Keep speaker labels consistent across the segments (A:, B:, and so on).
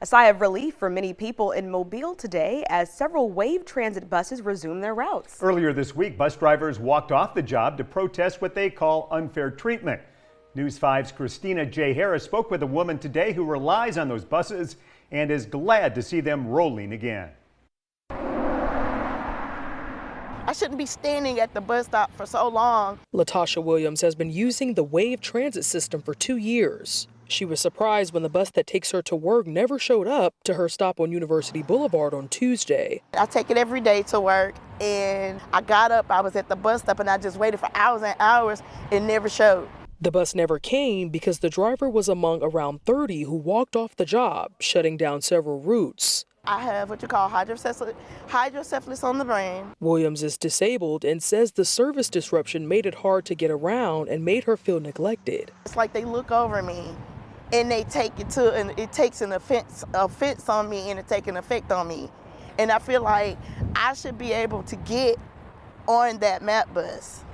A: A sigh of relief for many people in Mobile today as several Wave Transit buses resume their routes.
B: Earlier this week, bus drivers walked off the job to protest what they call unfair treatment. News 5's Christina J. Harris spoke with a woman today who relies on those buses and is glad to see them rolling again.
C: I shouldn't be standing at the bus stop for so long.
D: Latasha Williams has been using the Wave Transit system for 2 years. She was surprised when the bus that takes her to work never showed up to her stop on University Boulevard on Tuesday.
C: I take it every day to work, and I got up, I was at the bus stop, and I just waited for hours and hours. It never showed.
D: The bus never came because the driver was among around 30 who walked off the job, shutting down several routes.
C: I have what you call hydrocephalus on the brain.
D: Williams is disabled and says the service disruption made it hard to get around and made her feel neglected.
C: It's like they look over me and they take it to, and it takes an offense on me, and it takes an effect on me. And I feel like I should be able to get on that MAP bus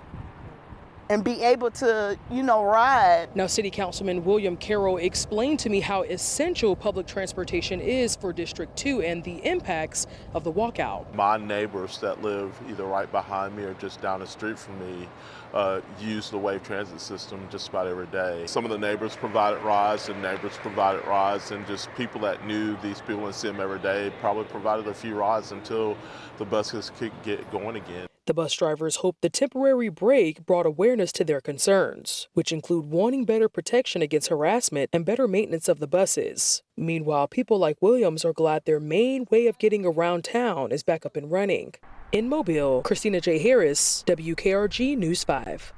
C: and be able to, ride.
D: Now, City Councilman William Carroll explained to me how essential public transportation is for District 2 and the impacts of the walkout.
E: My neighbors that live either right behind me or just down the street from me use the Wave Transit system just about every day. Some of the neighbors provided rides, and just people that knew these people and see them every day probably provided a few rides until the buses could get going again.
D: The bus drivers hope the temporary break brought awareness to their concerns, which include wanting better protection against harassment and better maintenance of the buses. Meanwhile, people like Williams are glad their main way of getting around town is back up and running. In Mobile, Christina J. Harris, WKRG News 5.